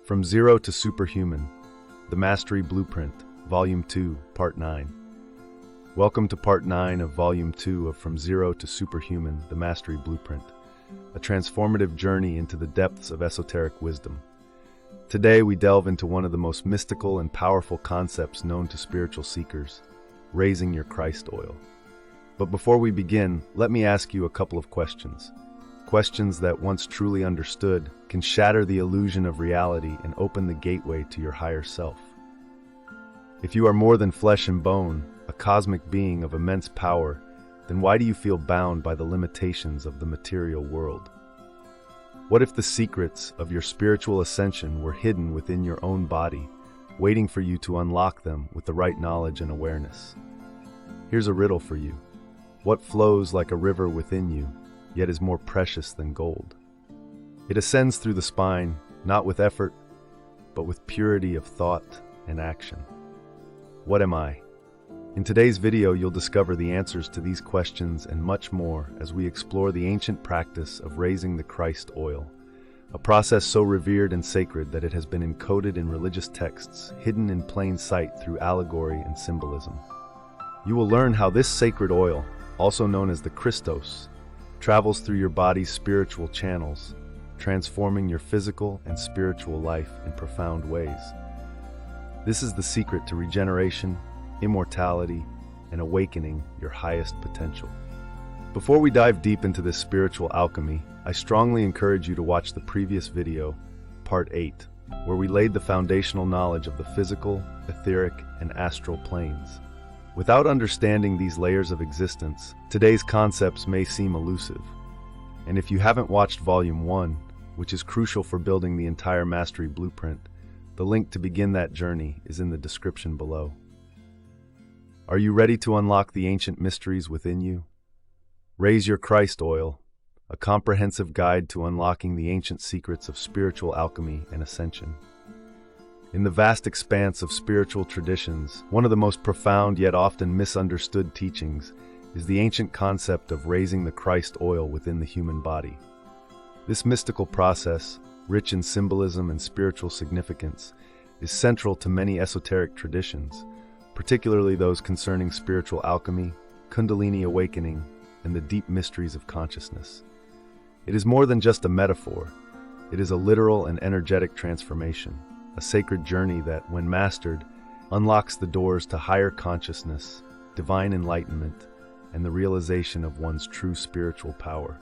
From Zero to Superhuman, The Mastery Blueprint, Volume 2, Part 9. Welcome to Part 9 of Volume 2 of From Zero to Superhuman, The Mastery Blueprint, a transformative journey into the depths of esoteric wisdom. Today we delve into one of the most mystical and powerful concepts known to spiritual seekers, raising your Christ oil. But before we begin, let me ask you a couple of questions. Questions that, once truly understood, can shatter the illusion of reality and open the gateway to your higher self. If you are more than flesh and bone, a cosmic being of immense power, then why do you feel bound by the limitations of the material world? What if the secrets of your spiritual ascension were hidden within your own body, waiting for you to unlock them with the right knowledge and awareness? Here's a riddle for you. What flows like a river within you, yet is more precious than gold? It ascends through the spine, not with effort, but with purity of thought and action. What am I? In today's video, you'll discover the answers to these questions and much more as we explore the ancient practice of raising the Christ oil, a process so revered and sacred that it has been encoded in religious texts, hidden in plain sight through allegory and symbolism. You will learn how this sacred oil, also known as the Christos, travels through your body's spiritual channels, transforming your physical and spiritual life in profound ways. This is the secret to regeneration, immortality, and awakening your highest potential. Before we dive deep into this spiritual alchemy, I strongly encourage you to watch the previous video, Part 8, where we laid the foundational knowledge of the physical, etheric, and astral planes. Without understanding these layers of existence, today's concepts may seem elusive. And if you haven't watched Volume 1, which is crucial for building the entire Mastery Blueprint, the link to begin that journey is in the description below. Are you ready to unlock the ancient mysteries within you? Raise your Christ oil, a comprehensive guide to unlocking the ancient secrets of spiritual alchemy and ascension. In the vast expanse of spiritual traditions, one of the most profound yet often misunderstood teachings is the ancient concept of raising the Christ oil within the human body. This mystical process, rich in symbolism and spiritual significance, is central to many esoteric traditions, particularly those concerning spiritual alchemy, Kundalini awakening, and the deep mysteries of consciousness. It is more than just a metaphor. It is a literal and energetic transformation, a sacred journey that, when mastered, unlocks the doors to higher consciousness, divine enlightenment, and the realization of one's true spiritual power.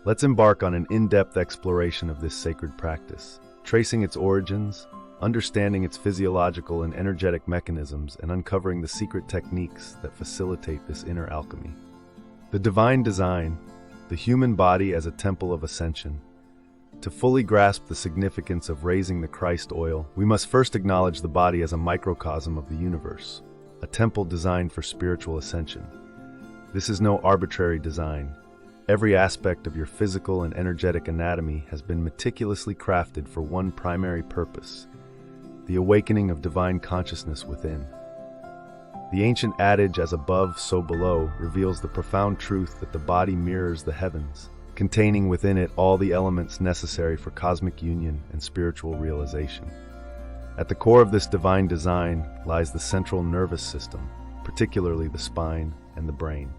Let's embark on an in-depth exploration of this sacred practice, tracing its origins, understanding its physiological and energetic mechanisms, and uncovering the secret techniques that facilitate this inner alchemy. The divine design, the human body as a temple of ascension. To fully grasp the significance of raising the Christ oil, we must first acknowledge the body as a microcosm of the universe, a temple designed for spiritual ascension. This is no arbitrary design. Every aspect of your physical and energetic anatomy has been meticulously crafted for one primary purpose: the awakening of divine consciousness within. The ancient adage, "as above, so below," reveals the profound truth that the body mirrors the heavens, containing within it all the elements necessary for cosmic union and spiritual realization. At the core of this divine design lies the central nervous system, particularly the spine and the brain.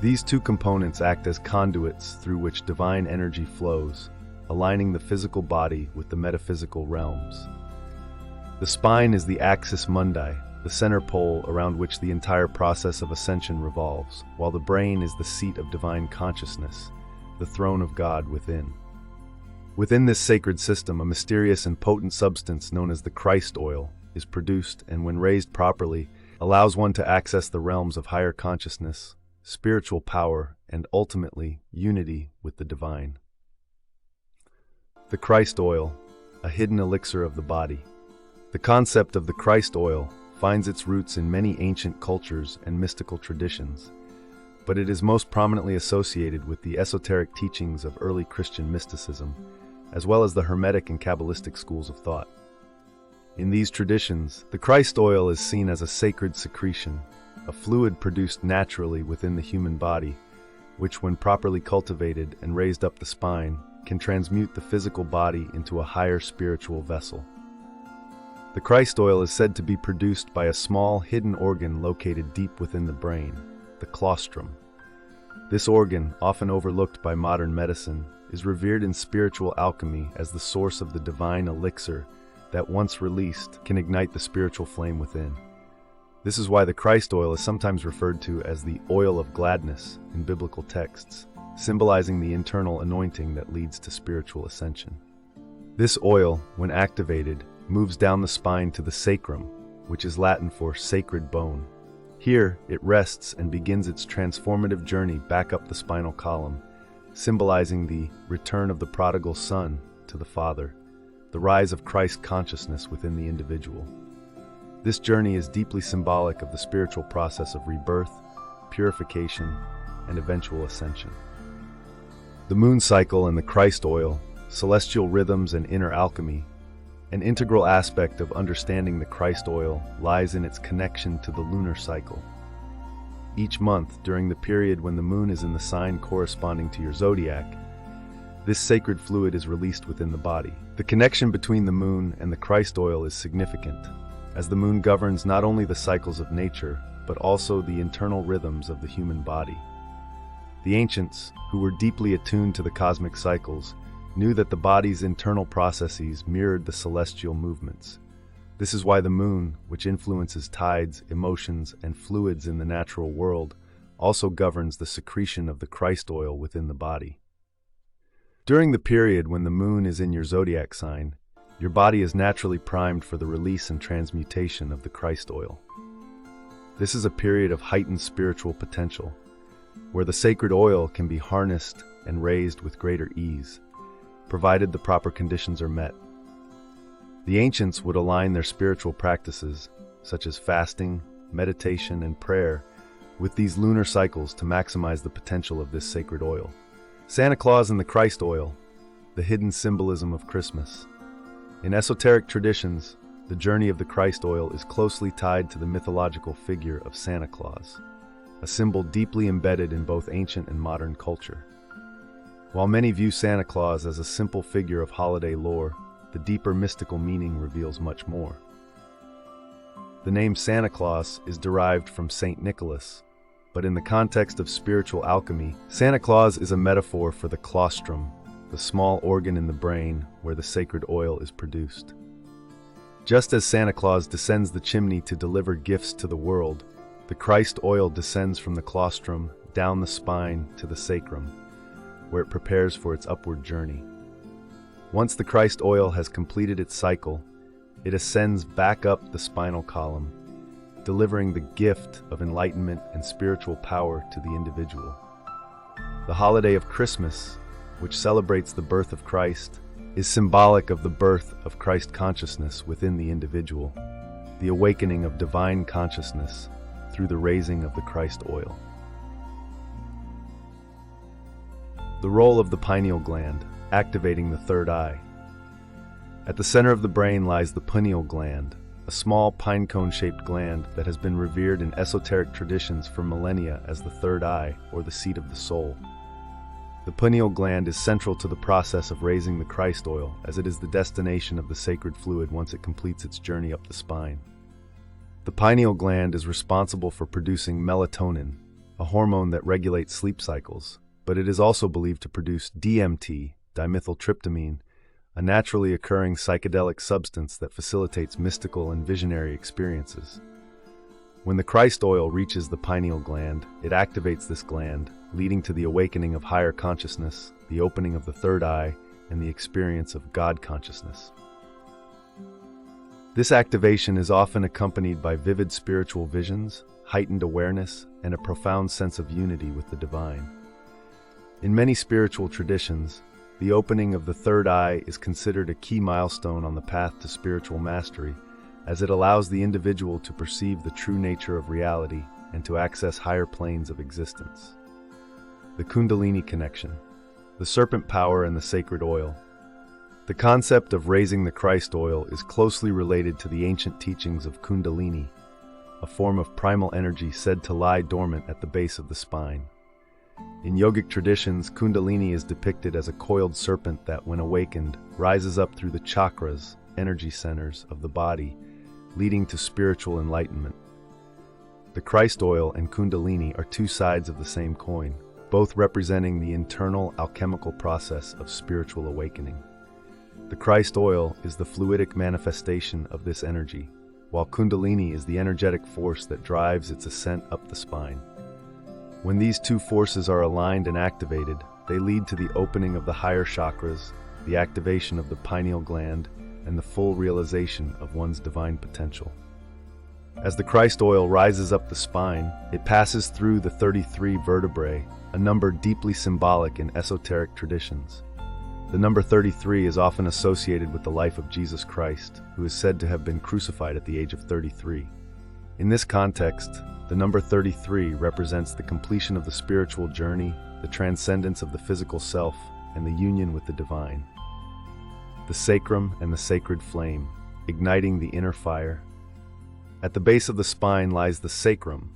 These two components act as conduits through which divine energy flows, aligning the physical body with the metaphysical realms. The spine is the axis mundi, the center pole around which the entire process of ascension revolves, while the brain is the seat of divine consciousness, the throne of God within. Within this sacred system, a mysterious and potent substance known as the Christ oil is produced, and when raised properly, allows one to access the realms of higher consciousness, spiritual power, and ultimately, unity with the divine. The Christ oil, a hidden elixir of the body. The concept of the Christ oil finds its roots in many ancient cultures and mystical traditions, but it is most prominently associated with the esoteric teachings of early Christian mysticism, as well as the Hermetic and Kabbalistic schools of thought. In these traditions, the Christ oil is seen as a sacred secretion, a fluid produced naturally within the human body, which, when properly cultivated and raised up the spine, can transmute the physical body into a higher spiritual vessel. The Christ oil is said to be produced by a small hidden organ located deep within the brain, the claustrum. This organ, often overlooked by modern medicine, is revered in spiritual alchemy as the source of the divine elixir that, once released, can ignite the spiritual flame within. This is why the Christ oil is sometimes referred to as the oil of gladness in biblical texts, symbolizing the internal anointing that leads to spiritual ascension. This oil, when activated, moves down the spine to the sacrum, which is Latin for sacred bone. Here, it rests and begins its transformative journey back up the spinal column, symbolizing the return of the prodigal son to the Father, the rise of Christ consciousness within the individual. This journey is deeply symbolic of the spiritual process of rebirth, purification, and eventual ascension. The moon cycle and the Christ oil, celestial rhythms and inner alchemy. An integral aspect of understanding the Christ oil lies in its connection to the lunar cycle. Each month, during the period when the moon is in the sign corresponding to your zodiac, this sacred fluid is released within the body. The connection between the moon and the Christ oil is significant, as the moon governs not only the cycles of nature, but also the internal rhythms of the human body. The ancients, who were deeply attuned to the cosmic cycles, knew that the body's internal processes mirrored the celestial movements. This is why the moon, which influences tides, emotions, and fluids in the natural world, also governs the secretion of the Christ oil within the body. During the period when the moon is in your zodiac sign, your body is naturally primed for the release and transmutation of the Christ oil. This is a period of heightened spiritual potential, where the sacred oil can be harnessed and raised with greater ease, provided the proper conditions are met. The ancients would align their spiritual practices, such as fasting, meditation, and prayer, with these lunar cycles to maximize the potential of this sacred oil. Santa Claus and the Christ oil, the hidden symbolism of Christmas. In esoteric traditions, the journey of the Christ oil is closely tied to the mythological figure of Santa Claus, a symbol deeply embedded in both ancient and modern culture. While many view Santa Claus as a simple figure of holiday lore, the deeper mystical meaning reveals much more. The name Santa Claus is derived from Saint Nicholas, but in the context of spiritual alchemy, Santa Claus is a metaphor for the claustrum, the small organ in the brain where the sacred oil is produced. Just as Santa Claus descends the chimney to deliver gifts to the world, the Christ oil descends from the claustrum down the spine to the sacrum, where it prepares for its upward journey. Once the Christ oil has completed its cycle, it ascends back up the spinal column, delivering the gift of enlightenment and spiritual power to the individual. The holiday of Christmas, which celebrates the birth of Christ, is symbolic of the birth of Christ consciousness within the individual, the awakening of divine consciousness through the raising of the Christ oil. The role of the pineal gland, activating the third eye. At the center of the brain lies the pineal gland, a small pine-cone-shaped gland that has been revered in esoteric traditions for millennia as the third eye, or the seat of the soul. The pineal gland is central to the process of raising the Christ oil, as it is the destination of the sacred fluid once it completes its journey up the spine. The pineal gland is responsible for producing melatonin, a hormone that regulates sleep cycles, but it is also believed to produce DMT, dimethyltryptamine, a naturally occurring psychedelic substance that facilitates mystical and visionary experiences. When the Christ oil reaches the pineal gland, it activates this gland, leading to the awakening of higher consciousness, the opening of the third eye, and the experience of God consciousness. This activation is often accompanied by vivid spiritual visions, heightened awareness, and a profound sense of unity with the divine. In many spiritual traditions, the opening of the third eye is considered a key milestone on the path to spiritual mastery, as it allows the individual to perceive the true nature of reality and to access higher planes of existence. The Kundalini connection, the serpent power and the sacred oil. The concept of raising the Christ oil is closely related to the ancient teachings of Kundalini, a form of primal energy said to lie dormant at the base of the spine. In yogic traditions, Kundalini is depicted as a coiled serpent that, when awakened, rises up through the chakras, energy centers of the body, leading to spiritual enlightenment. The Christ oil and Kundalini are two sides of the same coin, both representing the internal alchemical process of spiritual awakening. The Christ oil is the fluidic manifestation of this energy, while Kundalini is the energetic force that drives its ascent up the spine. When these two forces are aligned and activated, they lead to the opening of the higher chakras, the activation of the pineal gland, and the full realization of one's divine potential. As the Christ oil rises up the spine, it passes through the 33 vertebrae, a number deeply symbolic in esoteric traditions. The number 33 is often associated with the life of Jesus Christ, who is said to have been crucified at the age of 33. In this context, the number 33 represents the completion of the spiritual journey, the transcendence of the physical self, and the union with the divine. The sacrum and the sacred flame, igniting the inner fire. At the base of the spine lies the sacrum,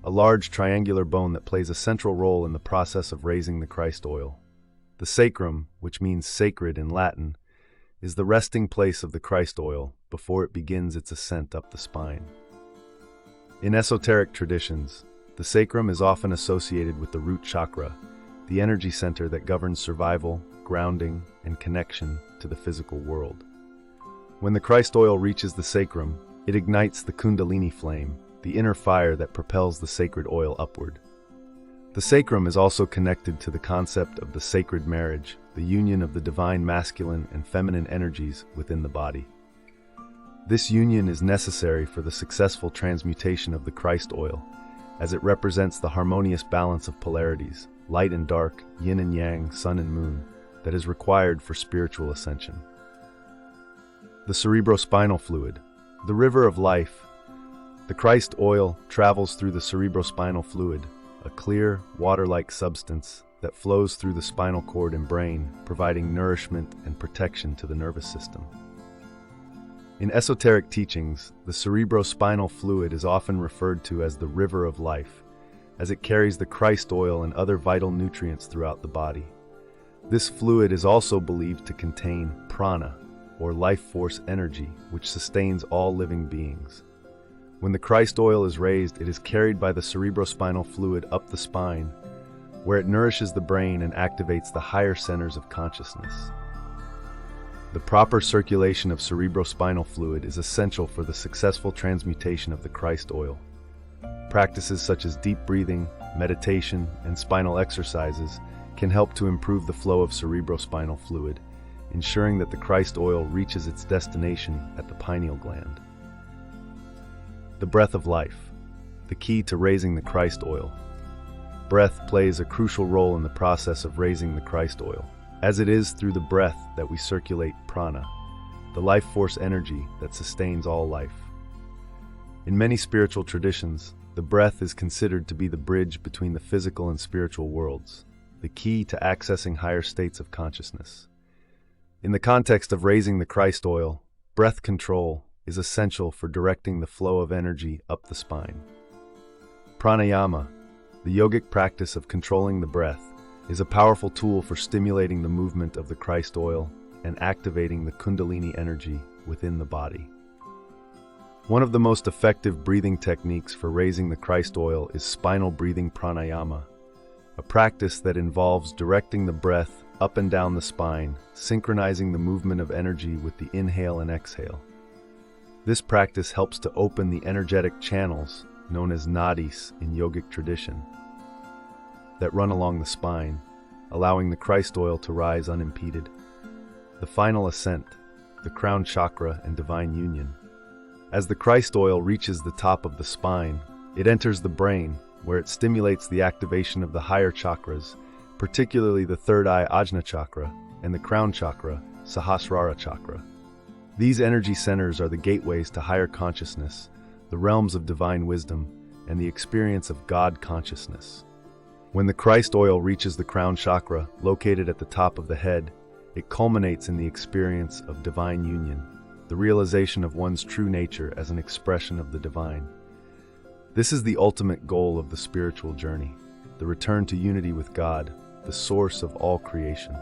a large triangular bone that plays a central role in the process of raising the Christ oil. The sacrum, which means sacred in Latin, is the resting place of the Christ oil before it begins its ascent up the spine. In esoteric traditions, the sacrum is often associated with the root chakra, the energy center that governs survival, grounding, and connection to the physical world. When the Christ oil reaches the sacrum, it ignites the Kundalini flame, the inner fire that propels the sacred oil upward. The sacrum is also connected to the concept of the sacred marriage, the union of the divine masculine and feminine energies within the body. This union is necessary for the successful transmutation of the Christ oil, as it represents the harmonious balance of polarities, light and dark, yin and yang, sun and moon, that is required for spiritual ascension. The cerebrospinal fluid, the river of life. The Christ oil travels through the cerebrospinal fluid, a clear, water-like substance that flows through the spinal cord and brain, providing nourishment and protection to the nervous system. In esoteric teachings, the cerebrospinal fluid is often referred to as the river of life, as it carries the Christ oil and other vital nutrients throughout the body. This fluid is also believed to contain prana, or life force energy, which sustains all living beings. When the Christ oil is raised, it is carried by the cerebrospinal fluid up the spine, where it nourishes the brain and activates the higher centers of consciousness. The proper circulation of cerebrospinal fluid is essential for the successful transmutation of the Christ oil. Practices such as deep breathing, meditation, and spinal exercises can help to improve the flow of cerebrospinal fluid, ensuring that the Christ oil reaches its destination at the pineal gland. The breath of life, the key to raising the Christ oil. Breath plays a crucial role in the process of raising the Christ oil, as it is through the breath that we circulate prana, the life force energy that sustains all life. In many spiritual traditions, the breath is considered to be the bridge between the physical and spiritual worlds, the key to accessing higher states of consciousness. In the context of raising the Christ oil, breath control is essential for directing the flow of energy up the spine. Pranayama, the yogic practice of controlling the breath, is a powerful tool for stimulating the movement of the Christ oil and activating the Kundalini energy within the body. One of the most effective breathing techniques for raising the Christ oil is spinal breathing pranayama, a practice that involves directing the breath up and down the spine, synchronizing the movement of energy with the inhale and exhale. This practice helps to open the energetic channels, known as nadis in yogic tradition, that run along the spine, allowing the Christ oil to rise unimpeded. The final ascent, the crown chakra and divine union. As the Christ oil reaches the top of the spine, it enters the brain, where it stimulates the activation of the higher chakras, particularly the third eye Ajna chakra and the crown chakra, Sahasrara chakra. These energy centers are the gateways to higher consciousness, the realms of divine wisdom, and the experience of God consciousness. When the Christ oil reaches the crown chakra, located at the top of the head, it culminates in the experience of divine union, the realization of one's true nature as an expression of the divine. This is the ultimate goal of the spiritual journey, the return to unity with God, the source of all creation.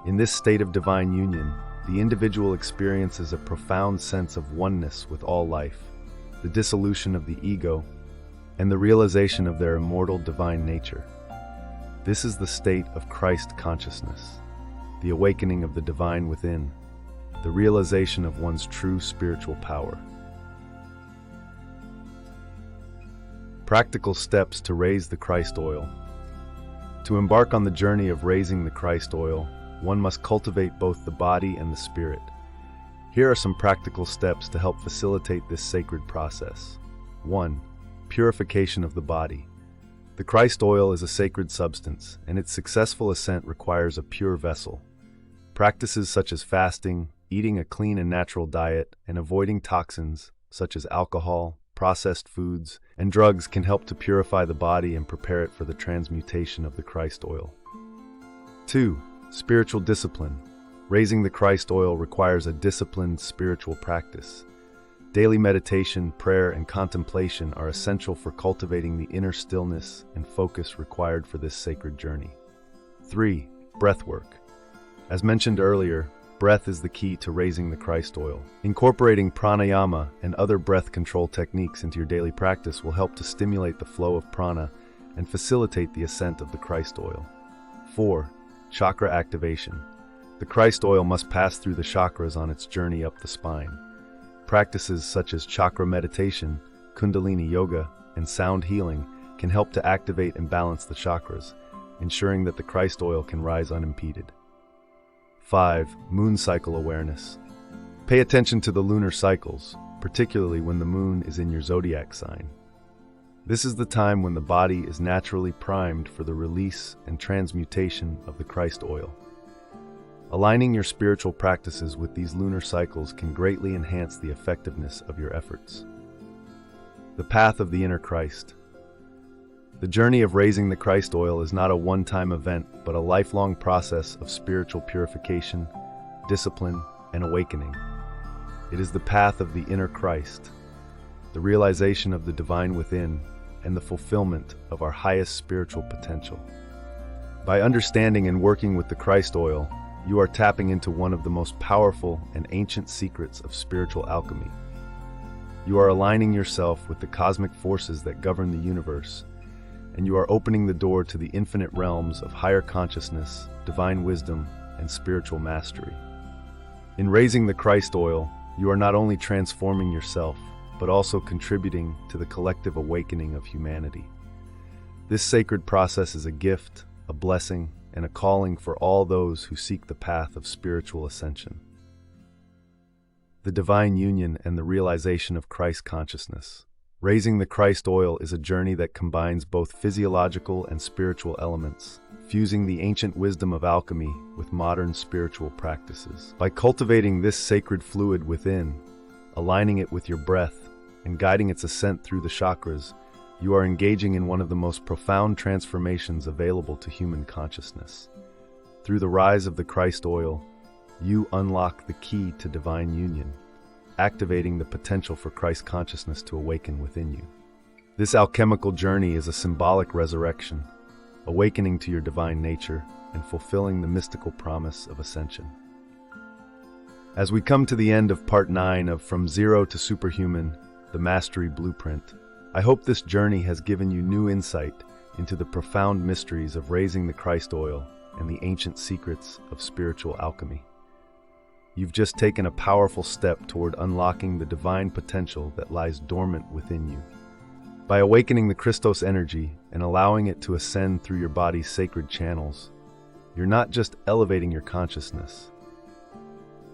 In this state of divine union, the individual experiences a profound sense of oneness with all life, the dissolution of the ego, and the realization of their immortal divine nature. This is the state of Christ consciousness, the awakening of the divine within, the realization of one's true spiritual power. Practical steps to raise the Christ oil. To embark on the journey of raising the Christ oil, one must cultivate both the body and the spirit. Here are some practical steps to help facilitate this sacred process. 1. Purification of the body. The Christ oil is a sacred substance, and its successful ascent requires a pure vessel. Practices such as fasting, eating a clean and natural diet, and avoiding toxins such as alcohol, processed foods, and drugs can help to purify the body and prepare it for the transmutation of the Christ oil. 2. Spiritual discipline. Raising the Christ oil requires a disciplined spiritual practice. Daily meditation, prayer, and contemplation are essential for cultivating the inner stillness and focus required for this sacred journey. 3. Breath work. As mentioned earlier, breath is the key to raising the Christ oil. Incorporating pranayama and other breath control techniques into your daily practice will help to stimulate the flow of prana and facilitate the ascent of the Christ oil. 4. Chakra activation. The Christ oil must pass through the chakras on its journey up the spine. Practices such as chakra meditation, Kundalini yoga, and sound healing can help to activate and balance the chakras, ensuring that the Christ oil can rise unimpeded. 5. Moon cycle awareness. Pay attention to the lunar cycles, particularly when the moon is in your zodiac sign. This is the time when the body is naturally primed for the release and transmutation of the Christ oil. Aligning your spiritual practices with these lunar cycles can greatly enhance the effectiveness of your efforts. The path of the inner Christ. The journey of raising the Christ oil is not a one-time event, but a lifelong process of spiritual purification, discipline, and awakening. It is the path of the inner Christ, the realization of the divine within, and the fulfillment of our highest spiritual potential. By understanding and working with the Christ oil, you are tapping into one of the most powerful and ancient secrets of spiritual alchemy. You are aligning yourself with the cosmic forces that govern the universe, and you are opening the door to the infinite realms of higher consciousness, divine wisdom, and spiritual mastery. In raising the Christ oil, you are not only transforming yourself, but also contributing to the collective awakening of humanity. This sacred process is a gift, a blessing, and a calling for all those who seek the path of spiritual ascension. The divine union and the realization of Christ consciousness. Raising the Christ oil is a journey that combines both physiological and spiritual elements, fusing the ancient wisdom of alchemy with modern spiritual practices. By cultivating this sacred fluid within, aligning it with your breath, and guiding its ascent through the chakras, you are engaging in one of the most profound transformations available to human consciousness. Through the rise of the Christ oil, you unlock the key to divine union, activating the potential for Christ consciousness to awaken within you. This alchemical journey is a symbolic resurrection, awakening to your divine nature and fulfilling the mystical promise of ascension. As we come to the end of Part 9 of From Zero to Superhuman, the Mastery Blueprint, I hope this journey has given you new insight into the profound mysteries of raising the Christ oil and the ancient secrets of spiritual alchemy. You've just taken a powerful step toward unlocking the divine potential that lies dormant within you. By awakening the Christos energy and allowing it to ascend through your body's sacred channels, you're not just elevating your consciousness,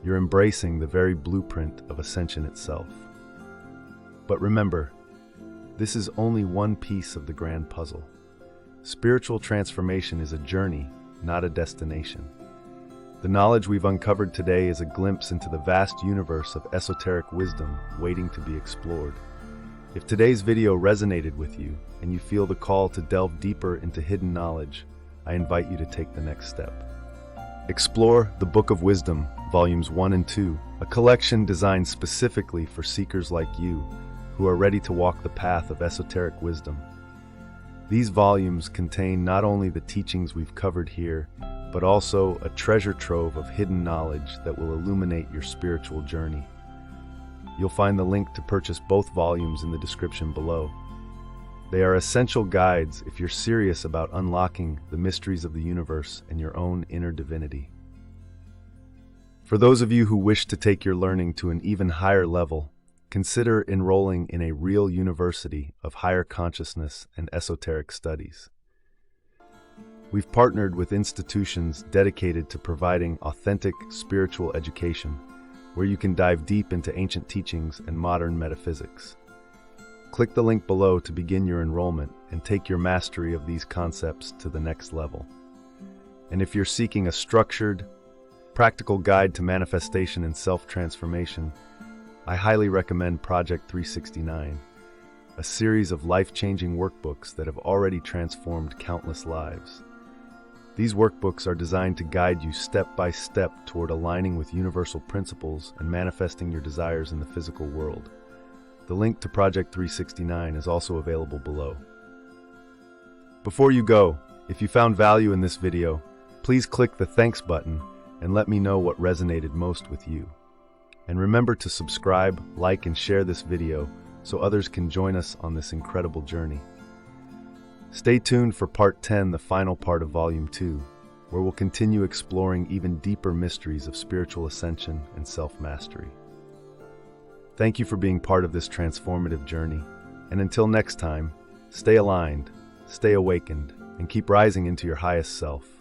you're embracing the very blueprint of ascension itself. But remember, this is only one piece of the grand puzzle. Spiritual transformation is a journey, not a destination. The knowledge we've uncovered today is a glimpse into the vast universe of esoteric wisdom waiting to be explored. If today's video resonated with you and you feel the call to delve deeper into hidden knowledge, I invite you to take the next step. Explore the Book of Wisdom, Volumes 1 and 2, a collection designed specifically for seekers like you who are ready to walk the path of esoteric wisdom. These volumes contain not only the teachings we've covered here, but also a treasure trove of hidden knowledge that will illuminate your spiritual journey. You'll find the link to purchase both volumes in the description below. They are essential guides if you're serious about unlocking the mysteries of the universe and your own inner divinity. For those of you who wish to take your learning to an even higher level, consider enrolling in a real university of higher consciousness and esoteric studies. We've partnered with institutions dedicated to providing authentic spiritual education, where you can dive deep into ancient teachings and modern metaphysics. Click the link below to begin your enrollment and take your mastery of these concepts to the next level. And if you're seeking a structured, practical guide to manifestation and self-transformation, I highly recommend Project 369, a series of life-changing workbooks that have already transformed countless lives. These workbooks are designed to guide you step by step toward aligning with universal principles and manifesting your desires in the physical world. The link to Project 369 is also available below. Before you go, if you found value in this video, please click the thanks button and let me know what resonated most with you. And remember to subscribe, like, and share this video so others can join us on this incredible journey. Stay tuned for Part 10, the final part of Volume 2, where we'll continue exploring even deeper mysteries of spiritual ascension and self-mastery. Thank you for being part of this transformative journey, and until next time, stay aligned, stay awakened, and keep rising into your highest self.